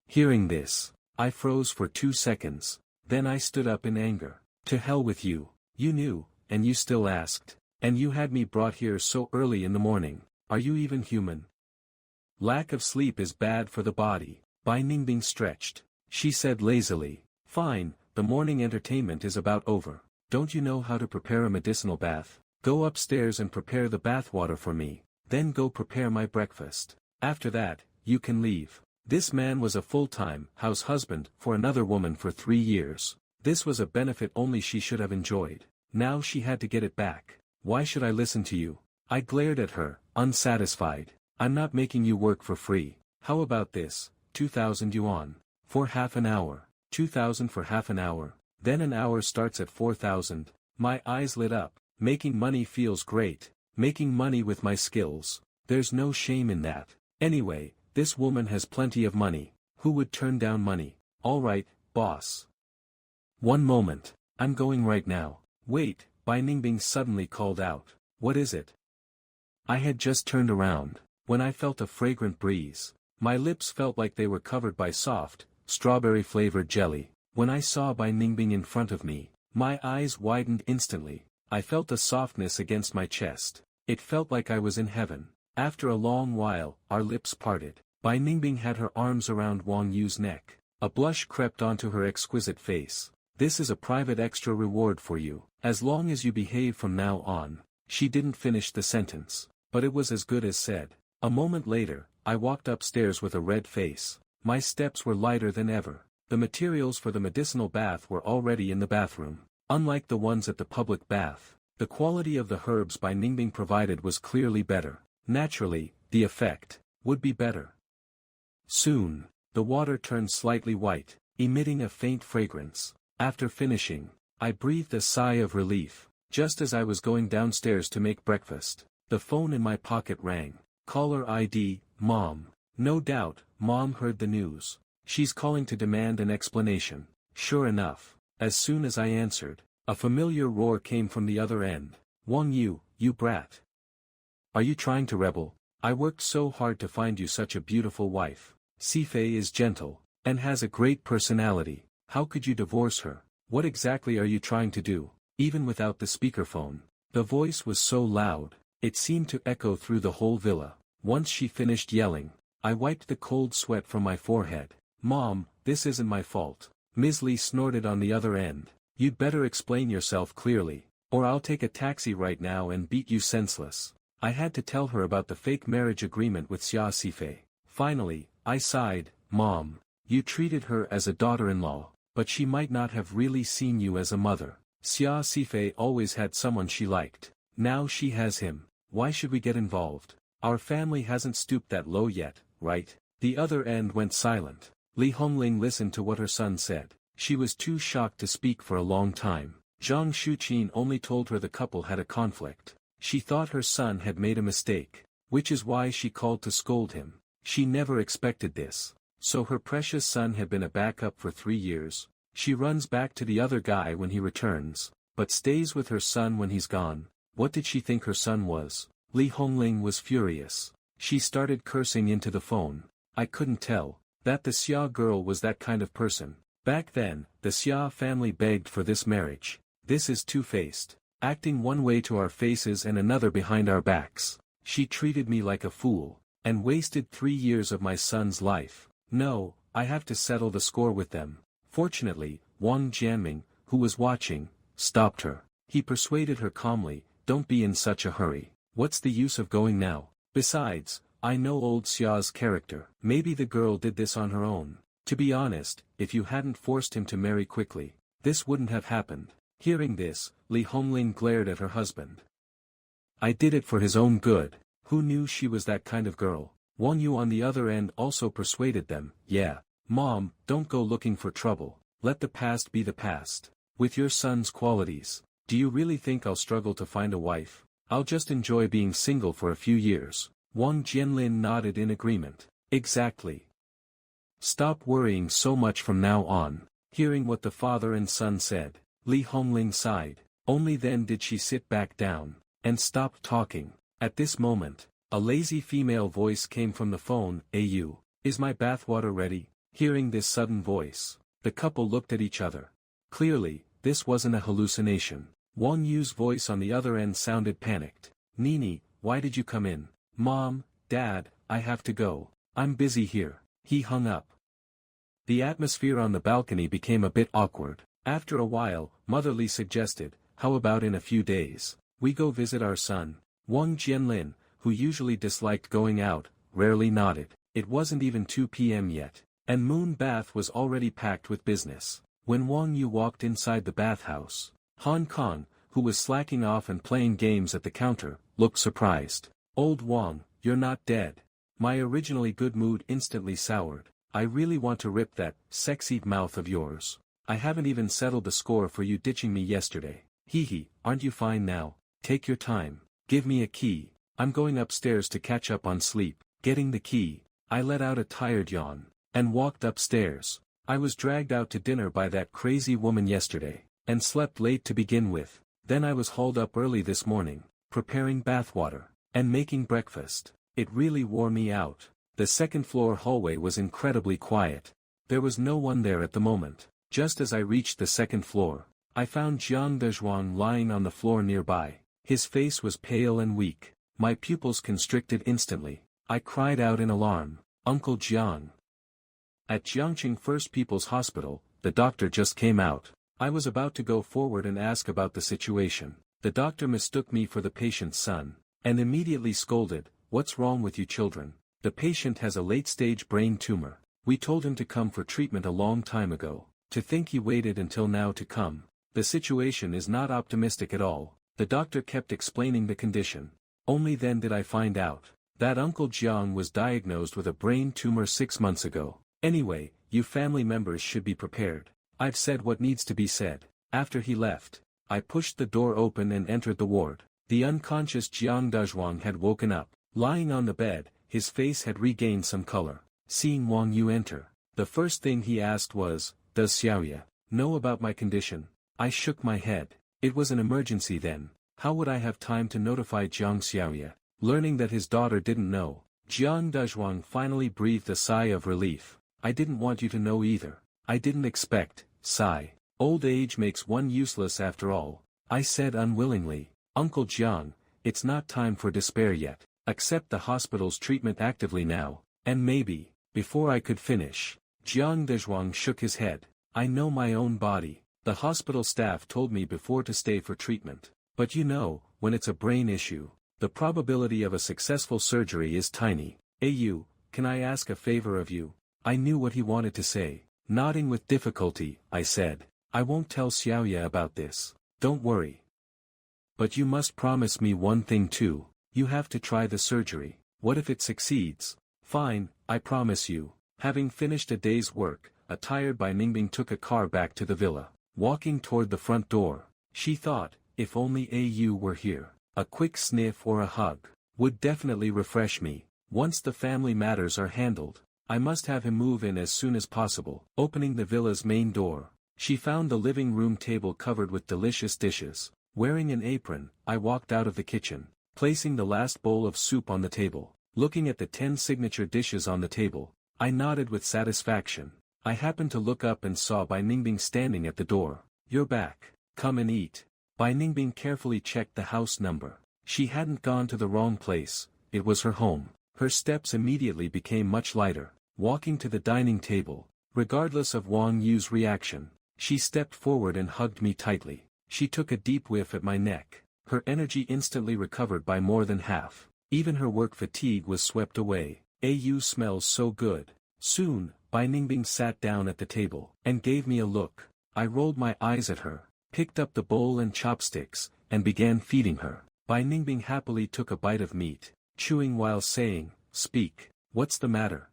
Speaker 1: Hearing this, I froze for 2 seconds, then I stood up in anger. To hell with you. You knew, and you still asked. And you had me brought here so early in the morning. Are you even human? Lack of sleep is bad for the body. Bai Ningbing stretched. She said lazily. Fine, the morning entertainment is about over. Don't you know how to prepare a medicinal bath? Go upstairs and prepare the bathwater for me, then go prepare my breakfast. After that, you can leave. This man was a full-time house husband for another woman for 3 years. This was a benefit only she should have enjoyed. Now she had to get it back. Why should I listen to you? I glared at her, unsatisfied. I'm not making you work for free. How about this? 2,000 yuan. For half an hour. 2,000 for half an hour. Then an hour starts at 4,000. My eyes lit up. Making money feels great. Making money with my skills. There's no shame in that. Anyway, this woman has plenty of money. Who would turn down money? All right, boss. One moment. I'm going right now. Wait, Bai Ningbing suddenly called out. What is it? I had just turned around, when I felt a fragrant breeze. My lips felt like they were covered by soft, strawberry-flavored jelly. When I saw Bai Ningbing in front of me, my eyes widened instantly. I felt a softness against my chest. It felt like I was in heaven. After a long while, our lips parted. Bai Ningbing had her arms around Wang Yu's neck. A blush crept onto her exquisite face. This is a private extra reward for you, as long as you behave from now on. She didn't finish the sentence, but it was as good as said. A moment later, I walked upstairs with a red face. My steps were lighter than ever. The materials for the medicinal bath were already in the bathroom. Unlike the ones at the public bath, the quality of the herbs Bai Ningbing provided was clearly better. Naturally, the effect would be better. Soon, the water turned slightly white, emitting a faint fragrance. After finishing, I breathed a sigh of relief. Just as I was going downstairs to make breakfast, the phone in my pocket rang. Caller ID, Mom. No doubt, Mom heard the news. She's calling to demand an explanation. Sure enough, as soon as I answered, a familiar roar came from the other end. Wang Yu, you brat. Are you trying to rebel? I worked so hard to find you such a beautiful wife. Sifei is gentle, and has a great personality. How could you divorce her? What exactly are you trying to do? Even without the speakerphone. The voice was so loud, it seemed to echo through the whole villa. Once she finished yelling, I wiped the cold sweat from my forehead. Mom, this isn't my fault. Ms. Lee snorted on the other end. You'd better explain yourself clearly, or I'll take a taxi right now and beat you senseless. I had to tell her about the fake marriage agreement with Xia Sifei. Finally, I sighed. Mom, you treated her as a daughter-in-law, but she might not have really seen you as a mother. Xia Sifei always had someone she liked. Now she has him. Why should we get involved? Our family hasn't stooped that low yet, right? The other end went silent. Li Hongling listened to what her son said. She was too shocked to speak for a long time. Zhang Shuqin only told her the couple had a conflict. She thought her son had made a mistake, which is why she called to scold him. She never expected this. So her precious son had been a backup for 3 years. She runs back to the other guy when he returns, but stays with her son when he's gone. What did she think her son was? Li Hongling was furious. She started cursing into the phone. I couldn't tell that the Xia girl was that kind of person. Back then, the Xia family begged for this marriage. This is two-faced. Acting one way to our faces and another behind our backs. She treated me like a fool, and wasted 3 years of my son's life. No, I have to settle the score with them. Fortunately, Wang Jianming, who was watching, stopped her. He persuaded her calmly, don't be in such a hurry. What's the use of going now? Besides, I know old Xia's character. Maybe the girl did this on her own. To be honest, if you hadn't forced him to marry quickly, this wouldn't have happened. Hearing this, Li Hongling glared at her husband. I did it for his own good. Who knew she was that kind of girl? Wang Yu on the other end also persuaded them. Yeah, Mom, don't go looking for trouble. Let the past be the past. With your son's qualities, do you really think I'll struggle to find a wife? I'll just enjoy being single for a few years. Wang Jianlin nodded in agreement. Exactly. Stop worrying so much from now on. Hearing what the father and son said, Li Hongling sighed. Only then did she sit back down, and stop talking. At this moment, a lazy female voice came from the phone. "Ayu, is my bathwater ready?" Hearing this sudden voice, the couple looked at each other. Clearly, this wasn't a hallucination. Wang Yu's voice on the other end sounded panicked. Nini, why did you come in? Mom, Dad, I have to go. I'm busy here. He hung up. The atmosphere on the balcony became a bit awkward. After a while, Motherly suggested, how about in a few days, we go visit our son? Wang Jianlin, who usually disliked going out, rarely nodded. It wasn't even 2 p.m. yet, and Moon Bath was already packed with business. When Wang Yu walked inside the bathhouse, Han Kong, who was slacking off and playing games at the counter, looked surprised. Old Wang, you're not dead. My originally good mood instantly soured. I really want to rip that sexy mouth of yours. I haven't even settled the score for you ditching me yesterday. Hee hee, aren't you fine now? Take your time. Give me a key. I'm going upstairs to catch up on sleep. Getting the key, I let out a tired yawn, and walked upstairs. I was dragged out to dinner by that crazy woman yesterday, and slept late to begin with. Then I was hauled up early this morning, preparing bathwater, and making breakfast. It really wore me out. The second-floor hallway was incredibly quiet. There was no one there at the moment. Just as I reached the second floor, I found Jiang Dezhuang lying on the floor nearby. His face was pale and weak. My pupils constricted instantly. I cried out in alarm, Uncle Jiang. At Jiangqing First People's Hospital, the doctor just came out. I was about to go forward and ask about the situation. The doctor mistook me for the patient's son, and immediately scolded, "What's wrong with you children? The patient has a late-stage brain tumor. We told him to come for treatment a long time ago. To think he waited until now to come. The situation is not optimistic at all." The doctor kept explaining the condition. Only then did I find out that Uncle Jiang was diagnosed with a brain tumor 6 months ago. Anyway, you family members should be prepared. I've said what needs to be said. After he left, I pushed the door open and entered the ward. The unconscious Jiang Dezhuang had woken up. Lying on the bed, his face had regained some color. Seeing Wang Yu enter, the first thing he asked was, "Does Xiaoya know about my condition?" I shook my head. It was an emergency then. How would I have time to notify Jiang Xiaoya? Learning that his daughter didn't know, Jiang Dezhuang finally breathed a sigh of relief. "I didn't want you to know either. I didn't expect." Sigh. Old age makes one useless after all. I said unwillingly, "Uncle Jiang, it's not time for despair yet. Accept the hospital's treatment actively now, and maybe." Before I could finish, Jiang Dezhuang shook his head. "I know my own body. The hospital staff told me before to stay for treatment. But you know, when it's a brain issue, the probability of a successful surgery is tiny. Ayu, can I ask a favor of you?" I knew what he wanted to say. Nodding with difficulty, I said, "I won't tell Xiaoya about this. Don't worry. But you must promise me one thing too. You have to try the surgery. What if it succeeds?" "Fine, I promise you." Having finished a day's work, attired by Ningbing took a car back to the villa. Walking toward the front door, she thought, if only Au were here, a quick sniff or a hug would definitely refresh me. Once the family matters are handled, I must have him move in as soon as possible. Opening the villa's main door, she found the living room table covered with delicious dishes. Wearing an apron, I walked out of the kitchen, placing the last bowl of soup on the table. Looking at the 10 signature dishes on the table, I nodded with satisfaction. I happened to look up and saw Bai Ningbing standing at the door. "You're back. Come and eat." Bai Ningbing carefully checked the house number. She hadn't gone to the wrong place, it was her home. Her steps immediately became much lighter. Walking to the dining table, regardless of Wang Yu's reaction, she stepped forward and hugged me tightly. She took a deep whiff at my neck. Her energy instantly recovered by more than half. Even her work fatigue was swept away. "Au smells so good." Soon, Bai Ningbing sat down at the table, and gave me a look. I rolled my eyes at her, picked up the bowl and chopsticks, and began feeding her. Bai Ningbing happily took a bite of meat, chewing while saying, "Speak, what's the matter?"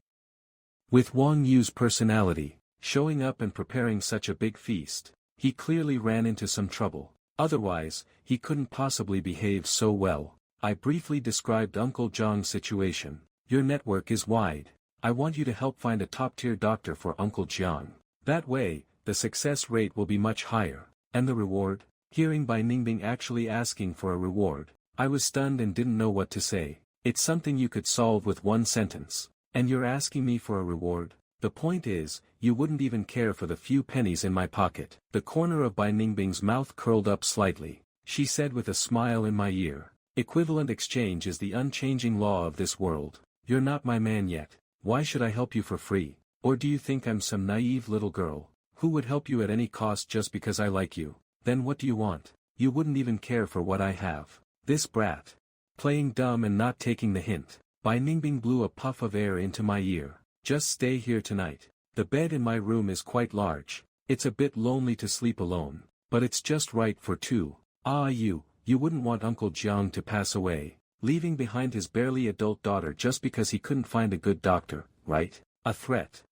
Speaker 1: With Wang Yu's personality, showing up and preparing such a big feast, he clearly ran into some trouble. Otherwise, he couldn't possibly behave so well. I briefly described Uncle Jiang's situation. "Your network is wide. I want you to help find a top-tier doctor for Uncle Jiang. That way, the success rate will be much higher." "And the reward?" Hearing Bai Ningbing actually asking for a reward, I was stunned and didn't know what to say. "It's something you could solve with one sentence. And you're asking me for a reward? The point is, you wouldn't even care for the few pennies in my pocket." The corner of Bai Ningbing's mouth curled up slightly. she said with a smile in my ear. Equivalent exchange is the unchanging law of this world. You're not my man yet. Why should I help you for free? Or do you think I'm some naive little girl, who would help you at any cost just because I like you? Then what do you want? You wouldn't even care for what I have. This brat. Playing dumb and not taking the hint. Bai Ningbing blew a puff of air into my ear. Just stay here tonight. The bed in my room is quite large. It's a bit lonely to sleep alone, but it's just right for two. You wouldn't want Uncle Jiang to pass away, leaving behind his barely adult daughter just because he couldn't find a good doctor, right? A threat.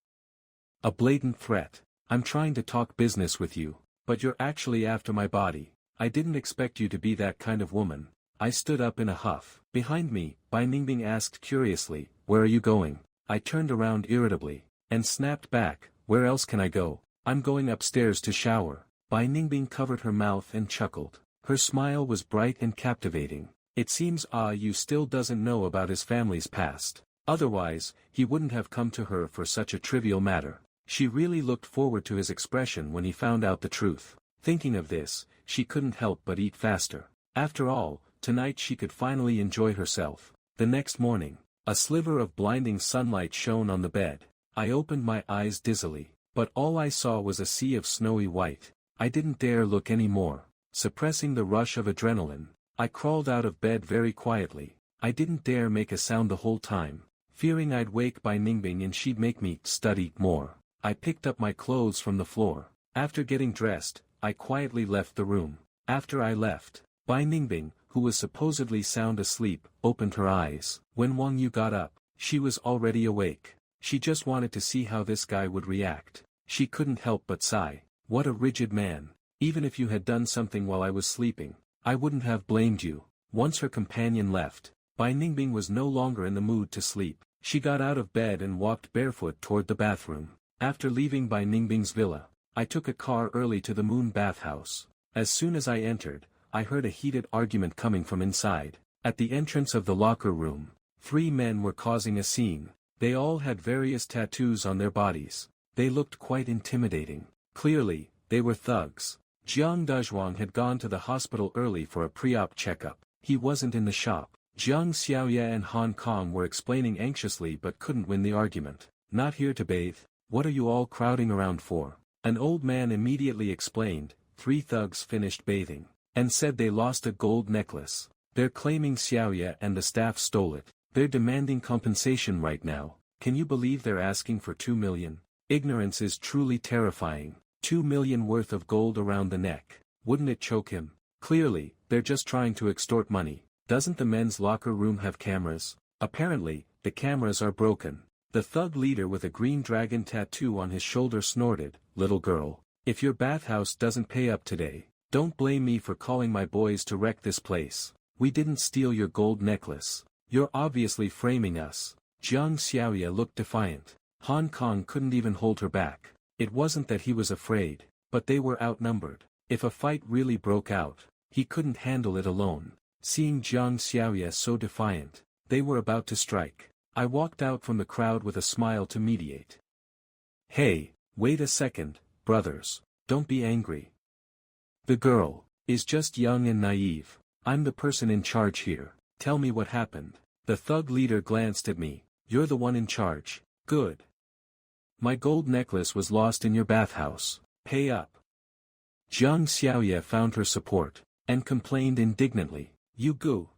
Speaker 1: A blatant threat. I'm trying to talk business with you, but you're actually after my body. I didn't expect you to be that kind of woman. I stood up in a huff. Behind me, Bai Ningbing asked curiously, where are you going? I turned around irritably, and snapped back, where else can I go? I'm going upstairs to shower. Bai Ningbing covered her mouth and chuckled. Her smile was bright and captivating. It seems you still doesn't know about his family's past. Otherwise, he wouldn't have come to her for such a trivial matter. She really looked forward to his expression when he found out the truth. Thinking of this, she couldn't help but eat faster. After all, tonight she could finally enjoy herself. The next morning, a sliver of blinding sunlight shone on the bed. I opened my eyes dizzily, but all I saw was a sea of snowy white. I didn't dare look any more. Suppressing the rush of adrenaline, I crawled out of bed very quietly. I didn't dare make a sound the whole time, fearing I'd wake Bai Ningbing and she'd make me study more. I picked up my clothes from the floor. After getting dressed, I quietly left the room. After I left, Bai Ningbing, who was supposedly sound asleep, opened her eyes. When Wang Yu got up, she was already awake. She just wanted to see how this guy would react. She couldn't help but sigh. What a rigid man. Even if you had done something while I was sleeping, I wouldn't have blamed you. Once her companion left, Bai Ningbing was no longer in the mood to sleep. She got out of bed and walked barefoot toward the bathroom. After leaving Bai Ningbing's villa, I took a car early to the Moon bathhouse. As soon as I entered, I heard a heated argument coming from inside. At the entrance of the locker room, 3 men were causing a scene. They all had various tattoos on their bodies. They looked quite intimidating. Clearly, they were thugs. Jiang Dazhuang had gone to the hospital early for a pre-op checkup. He wasn't in the shop. Jiang Xiaoye and Hong Kong were explaining anxiously but couldn't win the argument. Not here to bathe. What are you all crowding around for? An old man immediately explained. 3 thugs finished bathing, and said they lost a gold necklace. They're claiming Xiaoye and the staff stole it. They're demanding compensation right now. Can you believe they're asking for 2 million? Ignorance is truly terrifying. 2 million worth of gold around the neck. Wouldn't it choke him? Clearly, they're just trying to extort money. Doesn't the men's locker room have cameras? Apparently, the cameras are broken. The thug leader with a green dragon tattoo on his shoulder snorted, "Little girl, if your bathhouse doesn't pay up today, don't blame me for calling my boys to wreck this place. We didn't steal your gold necklace. You're obviously framing us." Jiang Xiaoye looked defiant. Hong Kong couldn't even hold her back. It wasn't that he was afraid, but they were outnumbered. If a fight really broke out, he couldn't handle it alone. Seeing Jiang Xiaoye so defiant, they were about to strike. I walked out from the crowd with a smile to mediate. "Hey, wait a second, brothers, don't be angry. The girl is just young and naive. I'm the person in charge here. Tell me what happened." The thug leader glanced at me. "You're the one in charge. Good. My gold necklace was lost in your bathhouse. Pay up." Jiang Xiaoye found her support, and complained indignantly.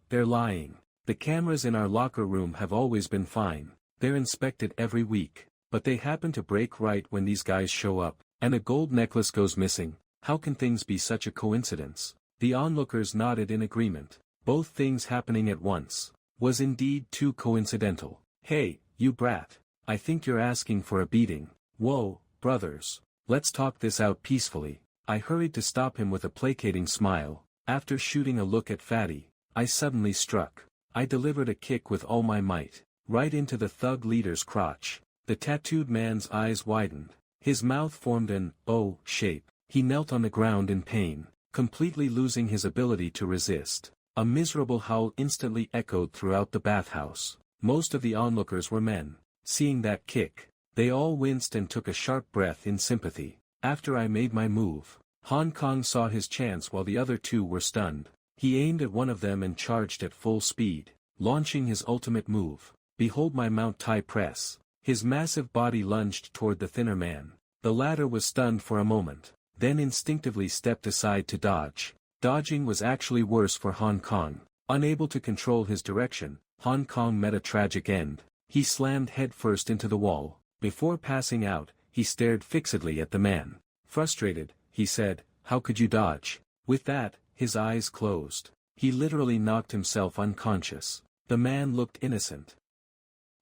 Speaker 1: They're lying. The cameras in our locker room have always been fine. They're inspected every week, but they happen to break right when these guys show up, and a gold necklace goes missing. How can things be such a coincidence? The onlookers nodded in agreement. Both things happening at once was indeed too coincidental. "Hey, you brat. I think you're asking for a beating." "Whoa, brothers. Let's talk this out peacefully." I hurried to stop him with a placating smile. After shooting a look at Fatty, I suddenly struck. I delivered a kick with all my might, right into the thug leader's crotch. The tattooed man's eyes widened. His mouth formed an O shape. He knelt on the ground in pain, completely losing his ability to resist. A miserable howl instantly echoed throughout the bathhouse. Most of the onlookers were men. Seeing that kick, they all winced and took a sharp breath in sympathy. After I made my move, Hong Kong saw his chance while the other two were stunned. He aimed at one of them and charged at full speed, launching his ultimate move. Behold my Mount Thai press. His massive body lunged toward the thinner man. The latter was stunned for a moment, then instinctively stepped aside to dodge. Dodging was actually worse for Hong Kong. Unable to control his direction, Hong Kong met a tragic end. He slammed headfirst into the wall. Before passing out, he stared fixedly at the man. Frustrated, he said, "How could you dodge?" With that, his eyes closed. He literally knocked himself unconscious. The man looked innocent.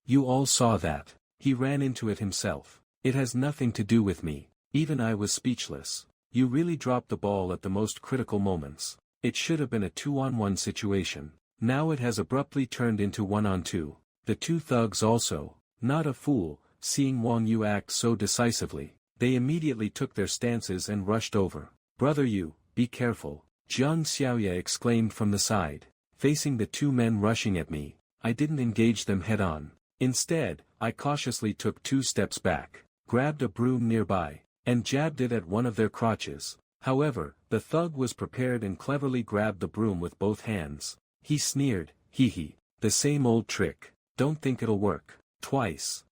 Speaker 1: "You all saw that. He ran into it himself. It has nothing to do with me." Even I was speechless. You really dropped the ball at the most critical moments. It should have been a 2-on-1 situation. Now it has abruptly turned into 1-on-2. The two thugs also, not a fool, seeing Wang Yu act so decisively, they immediately took their stances and rushed over. "Brother Yu, be careful," Jiang Xiaoya exclaimed from the side. Facing the two men rushing at me, I didn't engage them head-on. Instead, I cautiously took 2 steps back, grabbed a broom nearby, and jabbed it at one of their crotches. However, the thug was prepared and cleverly grabbed the broom with both hands. He sneered, "Hee hee, the same old trick. Don't think it'll work." Twice.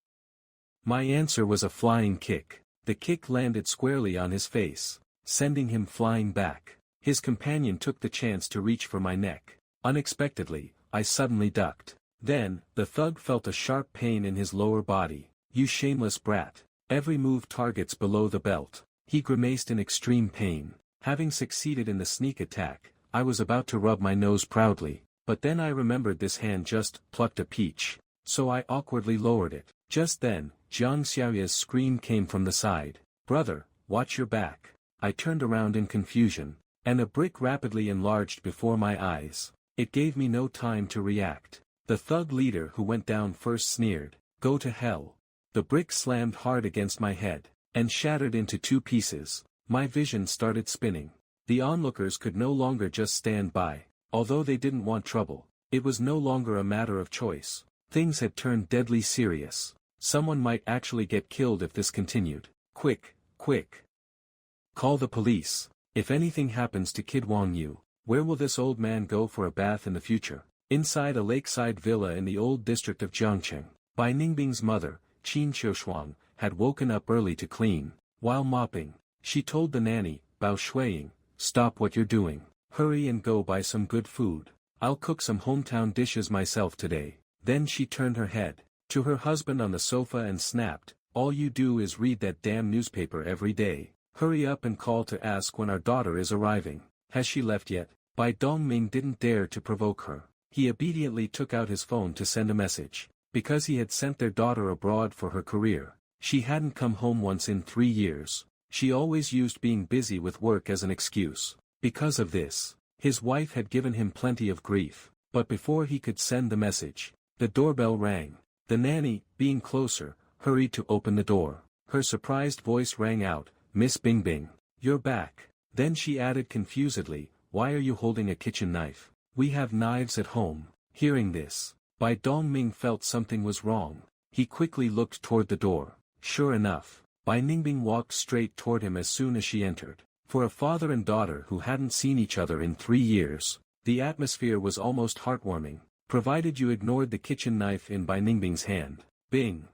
Speaker 1: My answer was a flying kick. The kick landed squarely on his face, sending him flying back. His companion took the chance to reach for my neck. Unexpectedly, I suddenly ducked. Then, the thug felt a sharp pain in his lower body. "You shameless brat. Every move targets below the belt." He grimaced in extreme pain. Having succeeded in the sneak attack, I was about to rub my nose proudly, but then I remembered this hand just plucked a peach, so I awkwardly lowered it. Just then, Jiang Xiaoya's scream came from the side. "Brother, watch your back." I turned around in confusion, and a brick rapidly enlarged before my eyes. It gave me no time to react. The thug leader who went down first sneered, "Go to hell." The brick slammed hard against my head, and shattered into 2 pieces. My vision started spinning. The onlookers could no longer just stand by. Although they didn't want trouble, it was no longer a matter of choice. Things had turned deadly serious. Someone might actually get killed if this continued. "Quick, quick. Call the police. If anything happens to Kid Wang Yu, where will this old man go for a bath in the future?" Inside a lakeside villa in the old district of Jiangcheng, Bai Ningbing's mother, Qin Qiushuang, had woken up early to clean. While mopping, she told the nanny, Bao Shuiying, "Stop what you're doing. Hurry and go buy some good food. I'll cook some hometown dishes myself today." Then she turned her head to her husband on the sofa and snapped, "All you do is read that damn newspaper every day. Hurry up and call to ask when our daughter is arriving. Has she left yet?" Bai Dongming didn't dare to provoke her. He obediently took out his phone to send a message. Because he had sent their daughter abroad for her career, she hadn't come home once in 3 years. She always used being busy with work as an excuse. Because of this, his wife had given him plenty of grief. But before he could send the message, the doorbell rang. The nanny, being closer, hurried to open the door. Her surprised voice rang out, "Miss Bingbing, you're back." Then she added confusedly, "Why are you holding a kitchen knife? We have knives at home." Hearing this, Bai Dongming felt something was wrong. He quickly looked toward the door. Sure enough, Bai Ningbing walked straight toward him as soon as she entered. For a father and daughter who hadn't seen each other in 3 years, the atmosphere was almost heartwarming, provided you ignored the kitchen knife in Bai Ningbing's hand. Bing!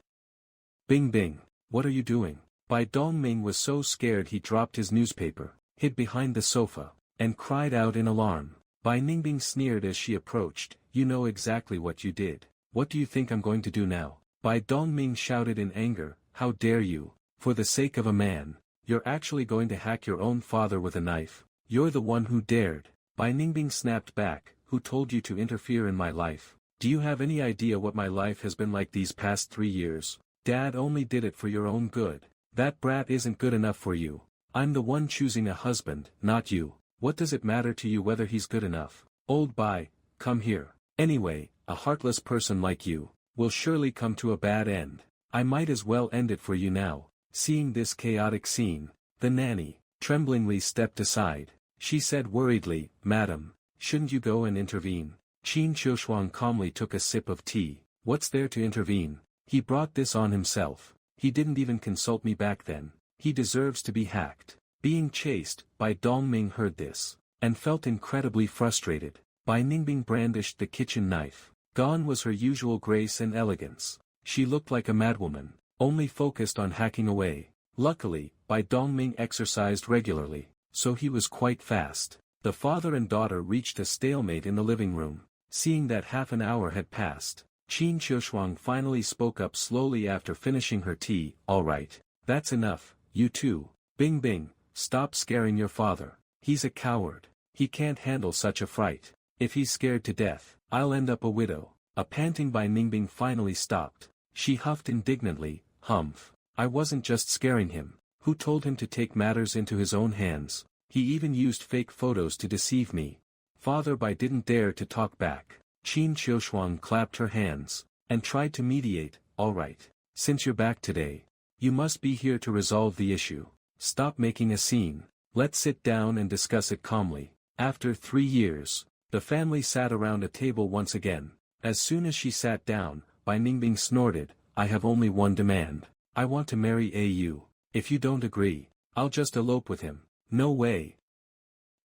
Speaker 1: Bing bing! What are you doing? Bai Dongming was so scared he dropped his newspaper, hid behind the sofa, and cried out in alarm. Bai Ningbing sneered as she approached, "You know exactly what you did. What do you think I'm going to do now?" Bai Dongming shouted in anger, "How dare you? For the sake of a man, you're actually going to hack your own father with a knife? You're the one who dared." Bai Ningbing snapped back, "Who told you to interfere in my life? Do you have any idea what my life has been like these past 3 years? Dad only did it for your own good. That brat isn't good enough for you. I'm the one choosing a husband, not you. What does it matter to you whether he's good enough? Old Bai, come here. Anyway, a heartless person like you will surely come to a bad end. I might as well end it for you now." Seeing this chaotic scene, the nanny, tremblingly stepped aside. She said worriedly, "Madam, shouldn't you go and intervene?" Qin Qiushuang calmly took a sip of tea. "What's there to intervene? He brought this on himself. He didn't even consult me back then. He deserves to be hacked." being chased. Bai Dongming heard this, and felt incredibly frustrated. Bai Ningbing brandished the kitchen knife. Gone was her usual grace and elegance. She looked like a madwoman, only focused on hacking away. Luckily, Bai Dongming exercised regularly, so he was quite fast. The father and daughter reached a stalemate in the living room. Seeing that half an hour had passed, Qin Qiushuang finally spoke up slowly after finishing her tea. "All right, that's enough, you two. Bing Bing, stop scaring your father. He's a coward. He can't handle such a fright. If he's scared to death, I'll end up a widow." A panting Bai Ningbing finally stopped. She huffed indignantly, "Humph. I wasn't just scaring him. Who told him to take matters into his own hands? He even used fake photos to deceive me." Father Bai didn't dare to talk back. Qin Qiushuang clapped her hands, and tried to mediate. "All right. Since you're back today, you must be here to resolve the issue. Stop making a scene. Let's sit down and discuss it calmly." After 3 years, the family sat around a table once again. As soon as she sat down, Bai Ningbing snorted, "I have only one demand. I want to marry AU. If you don't agree, I'll just elope with him." "No way."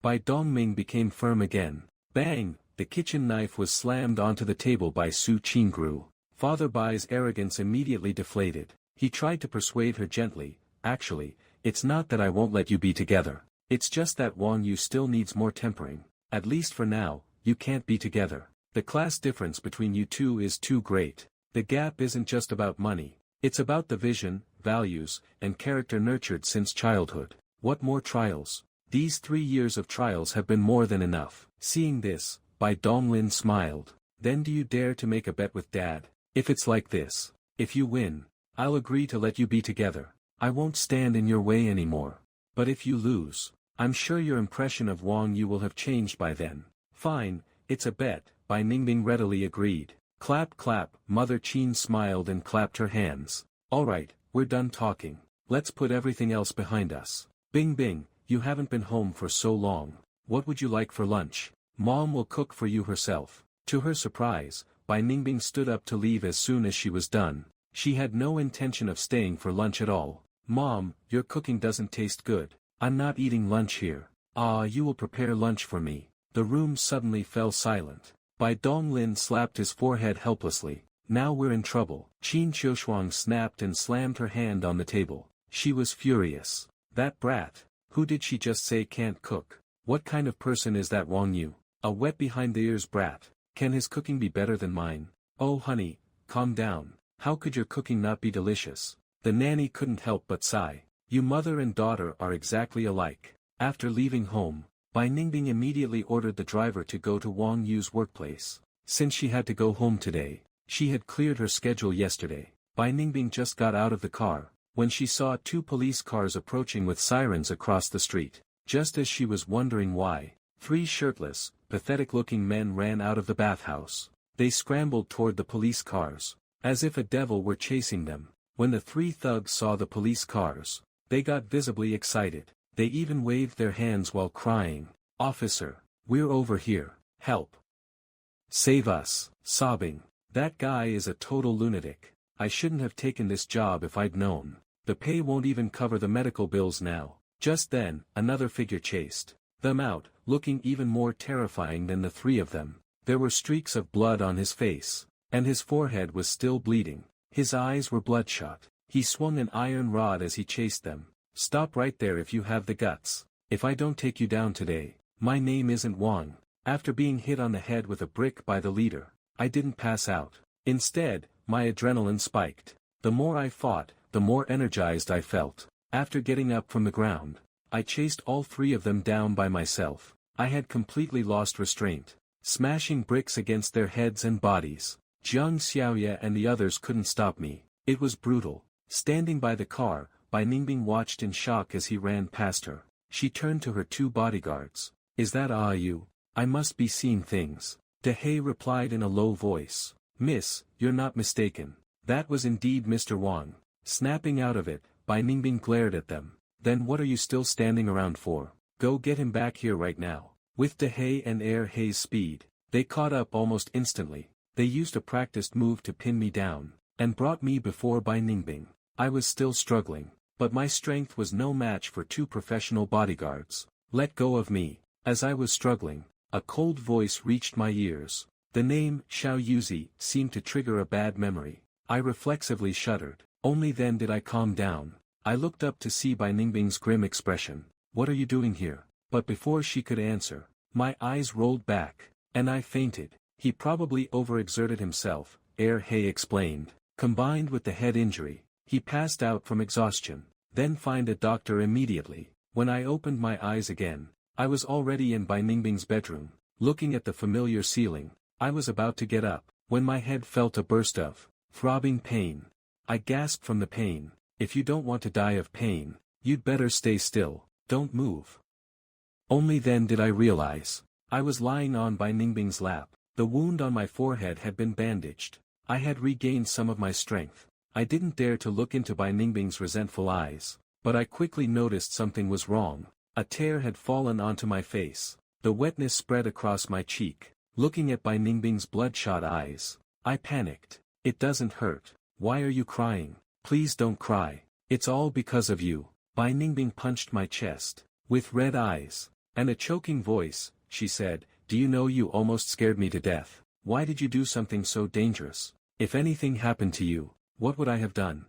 Speaker 1: Bai Dongming became firm again. Bang! The kitchen knife was slammed onto the table by Su Qingru. Father Bai's arrogance immediately deflated. He tried to persuade her gently, "Actually, it's not that I won't let you be together. It's just that Wang Yu still needs more tempering. At least for now, you can't be together. The class difference between you two is too great. The gap isn't just about money. It's about the vision, values, and character nurtured since childhood. What more trials? These 3 years of trials have been more than enough." Seeing this, Bai Donglin smiled. "Then do you dare to make a bet with Dad? If it's like this, if you win, I'll agree to let you be together. I won't stand in your way anymore. But if you lose, I'm sure your impression of Wang Yu will have changed by then." "Fine, it's a bet," Bai Ningbing readily agreed. Clap clap, Mother Qin smiled and clapped her hands. "All right, we're done talking. Let's put everything else behind us. Bing Bing, you haven't been home for so long. What would you like for lunch? Mom will cook for you herself." To her surprise, Bai Ningbing stood up to leave as soon as she was done. She had no intention of staying for lunch at all. "Mom, your cooking doesn't taste good. I'm not eating lunch here." "Ah, you will prepare lunch for me." The room suddenly fell silent. Bai Donglin slapped his forehead helplessly. "Now we're in trouble." Qin Qiushuang snapped and slammed her hand on the table. She was furious. That brat. Who did she just say can't cook? What kind of person is that Wang Yu? A wet behind the ears brat. Can his cooking be better than mine? "Oh honey, calm down. How could your cooking not be delicious?" The nanny couldn't help but sigh. "You mother and daughter are exactly alike." After leaving home, Bai Ningbing immediately ordered the driver to go to Wang Yu's workplace. Since she had to go home today, she had cleared her schedule yesterday. Bai Ningbing just got out of the car, when she saw 2 police cars approaching with sirens across the street. Just as she was wondering why, 3 shirtless, pathetic-looking men ran out of the bathhouse. They scrambled toward the police cars, as if a devil were chasing them. When the 3 thugs saw the police cars, they got visibly excited. They even waved their hands while crying, "Officer, we're over here, help. Save us," sobbing. "That guy is a total lunatic. I shouldn't have taken this job if I'd known. The pay won't even cover the medical bills now." Just then, another figure chased them out, looking even more terrifying than the 3 of them. There were streaks of blood on his face, and his forehead was still bleeding. His eyes were bloodshot. He swung an iron rod as he chased them. "Stop right there if you have the guts. If I don't take you down today, my name isn't Wang." After being hit on the head with a brick by the leader, I didn't pass out. Instead, my adrenaline spiked. The more I fought, the more energized I felt. After getting up from the ground, I chased all 3 of them down by myself. I had completely lost restraint, smashing bricks against their heads and bodies. Jiang Xiaoye and the others couldn't stop me. It was brutal. Standing by the car, Bai Ningbing watched in shock as he ran past her. She turned to her 2 bodyguards. "Is that you? I must be seeing things." De Hay replied in a low voice. "Miss, you're not mistaken. That was indeed Mr. Wang." Snapping out of it, Bai Ningbing glared at them. "Then what are you still standing around for? Go get him back here right now." With De Hay and Air Hay's speed, they caught up almost instantly. They used a practiced move to pin me down, and brought me before Bai Ningbing. I was still struggling. but my strength was no match for two professional bodyguards. Let go of me. As I was struggling, a cold voice reached my ears. The name, Xiao Yuzi, seemed to trigger a bad memory. I reflexively shuddered. Only then did I calm down. I looked up to see Bai Ningbing's grim expression. What are you doing here? But before she could answer, my eyes rolled back, and I fainted. He probably overexerted himself, He explained. Combined with the head injury, he passed out from exhaustion. Then find a doctor immediately. When I opened my eyes again, I was already in Bai Ningbing's bedroom, looking at the familiar ceiling. I was about to get up, when my head felt a burst of throbbing pain. I gasped from the pain. If you don't want to die of pain, you'd better stay still, don't move. Only then did I realize. I was lying on Bai Ningbing's lap. The wound on my forehead had been bandaged. I had regained some of my strength. I didn't dare to look into Bai Ningbing's resentful eyes, but I quickly noticed something was wrong. A tear had fallen onto my face. The wetness spread across my cheek. Looking at Bai Ningbing's bloodshot eyes, I panicked. It doesn't hurt. Why are you crying? Please don't cry. It's all because of you. Bai Ningbing punched my chest. With red eyes and a choking voice, she said, do you know you almost scared me to death? Why did you do something so dangerous? If anything happened to you, what would I have done?